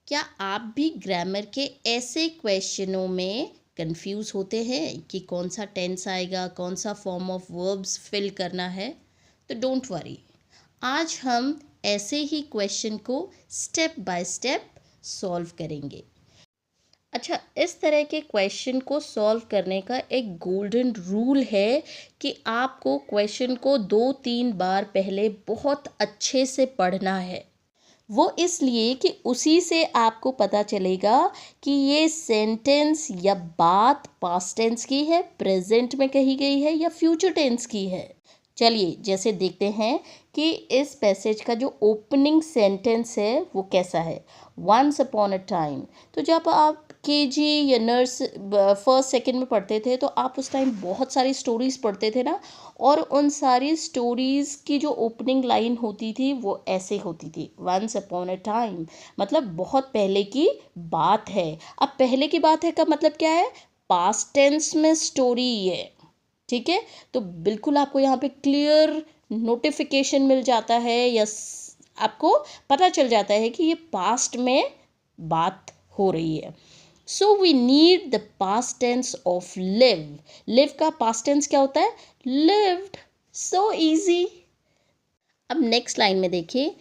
क्या आप भी ग्रामर के ऐसे क्वेश्चनों में कंफ्यूज होते हैं कि कौन सा टेंस आएगा, कौन सा फॉर्म ऑफ वर्ब्स फिल करना है? तो डोंट वरी, आज हम ऐसे ही क्वेश्चन को स्टेप बाय स्टेप सॉल्व करेंगे। अच्छा, इस तरह के क्वेश्चन को सॉल्व करने का एक गोल्डन रूल है कि आपको क्वेश्चन को 2-3 बार पहले बहुत अच्छे से पढ़ना है। वो इसलिए कि उसी से आपको पता चलेगा कि ये सेंटेंस या बात पास्ट टेंस की है, प्रेजेंट में कही गई है या फ्यूचर टेंस की है। चलिए जैसे देखते हैं कि इस पैसेज का जो ओपनिंग सेंटेंस है वो कैसा है। वंस अपॉन अ टाइम, तो जब आप केजी या नर्स फर्स्ट सेकंड में पढ़ते थे तो आप उस टाइम बहुत सारी स्टोरीज पढ़ते थे ना, और उन सारी स्टोरीज की जो ओपनिंग लाइन होती थी वो ऐसे होती थी, वंस अपॉन अ टाइम, मतलब बहुत पहले की बात है। अब पहले की बात है का मतलब क्या है? पास्ट टेंस में स्टोरी है, ठीक है। तो बिल्कुल आपको यहाँ पे क्लियर नोटिफिकेशन मिल जाता है या आपको पता चल जाता है कि ये पास्ट में बात हो रही है। So we need the past tense of live. Live का पास्ट टेंस क्या होता है? लिव्ड। So easy. अब नेक्स्ट लाइन में देखिए,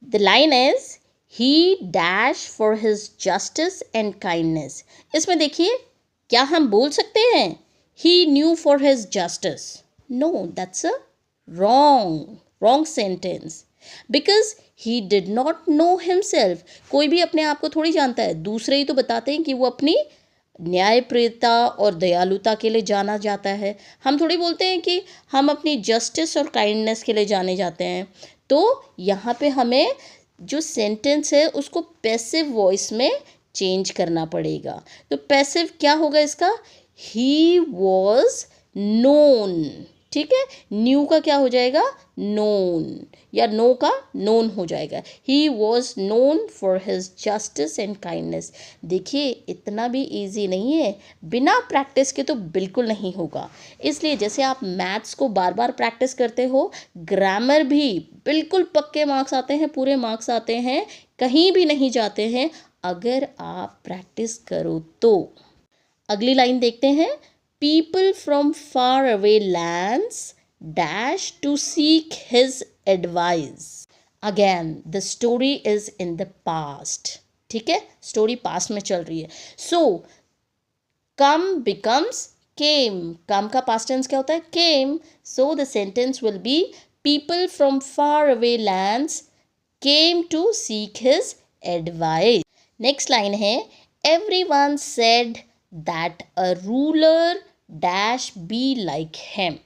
the line is he dash for his justice and kindness. इसमें देखिए, क्या हम बोल सकते हैं he knew for his justice? No, that's a wrong sentence, because he did not know himself. कोई भी अपने आप को थोड़ी जानता है, दूसरे ही तो बताते हैं कि वो अपनी न्यायप्रियता और दयालुता के लिए जाना जाता है। हम थोड़ी बोलते हैं कि हम अपनी जस्टिस और काइंडनेस के लिए जाने जाते हैं। तो यहाँ पे हमें जो सेंटेंस है उसको पैसिव वॉइस में चेंज करना पड़ेगा। तो पैसिव क्या होगा इसका? ही वॉज नोन, ठीक है। न्यू का क्या हो जाएगा? नोन, या नो का नोन हो जाएगा। He was known for his justice and kindness. देखिए, इतना भी इजी नहीं है, बिना प्रैक्टिस के तो बिल्कुल नहीं होगा। इसलिए जैसे आप मैथ्स को बार बार प्रैक्टिस करते हो, ग्रामर भी बिल्कुल पक्के मार्क्स आते हैं, पूरे मार्क्स आते हैं, कहीं भी नहीं जाते हैं अगर आप प्रैक्टिस करो तो। अगली लाइन देखते हैं, people from far away lands dash to seek his advice. Again the story is in the past, ठीक है, स्टोरी पास्ट में चल रही है। सो कम बिकम्स केम। कम का पास्ट टेंस क्या होता है? Came. So the sentence will be people from far away lands came to seek his advice. Next line है, everyone said that a ruler dash be like him.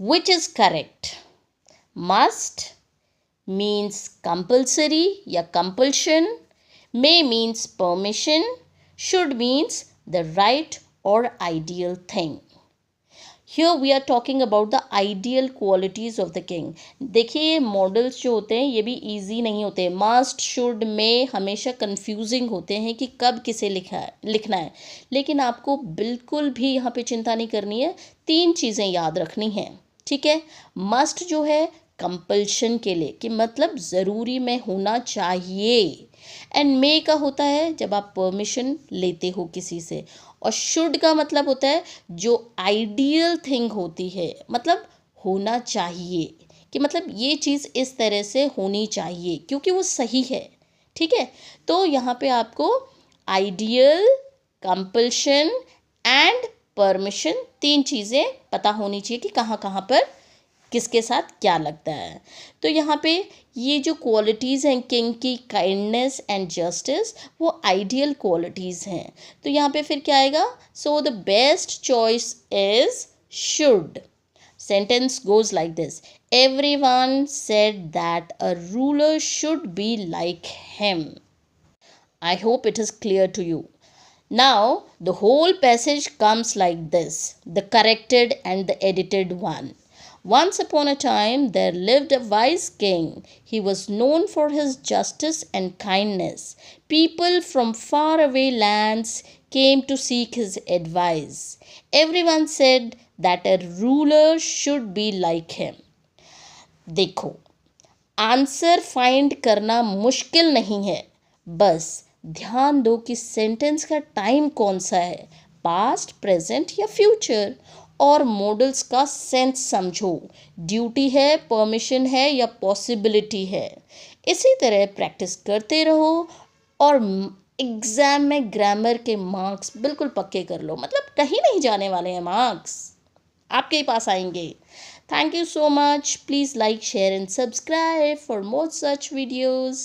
Which is correct? Must means compulsory या compulsion, may means permission, should means the right or ideal thing. Here we are talking about the ideal qualities of the king. देखिए, ये models जो होते हैं ये भी easy नहीं होते। मस्ट, शुड, में हमेशा कंफ्यूजिंग होते हैं कि कब किसे लिखना है। लेकिन आपको बिल्कुल भी यहाँ पे चिंता नहीं करनी है, 3 चीज़ें याद रखनी हैं, ठीक है। मस्ट जो है कंपल्शन के लिए, कि मतलब ज़रूरी में होना चाहिए। एंड मे का होता है जब आप परमिशन लेते हो किसी से। और शुड का मतलब होता है जो आइडियल थिंग होती है, मतलब होना चाहिए, कि मतलब ये चीज़ इस तरह से होनी चाहिए क्योंकि वो सही है, ठीक है। तो यहाँ पे आपको आइडियल, कंपल्शन एंड परमिशन, 3 चीज़ें पता होनी चाहिए कि कहाँ कहाँ पर किसके साथ क्या लगता है। तो यहाँ पे ये जो क्वालिटीज़ हैं किंग की, काइंडनेस एंड जस्टिस, वो आइडियल क्वालिटीज़ हैं। तो यहाँ पे फिर क्या आएगा? So the best choice is should. Sentence goes like this, everyone said that a ruler should be like him. I hope it is clear to you. Now, the whole passage comes like this, the corrected and the edited one. Once upon a time, there lived a wise king. He was known for his justice and kindness. People from faraway lands came to seek his advice. Everyone said that a ruler should be like him. देखो, answer find करना मुश्किल नहीं है, बस ध्यान दो कि sentence का टाइम कौन सा है, पास्ट, प्रेजेंट या फ्यूचर, और मॉडल्स का सेंस समझो, ड्यूटी है, परमिशन है या पॉसिबिलिटी है। इसी तरह प्रैक्टिस करते रहो और एग्ज़ाम में ग्रामर के मार्क्स बिल्कुल पक्के कर लो, मतलब कहीं नहीं जाने वाले हैं मार्क्स, आपके ही पास आएंगे। Thank you so much. Please like, share and subscribe for more such videos.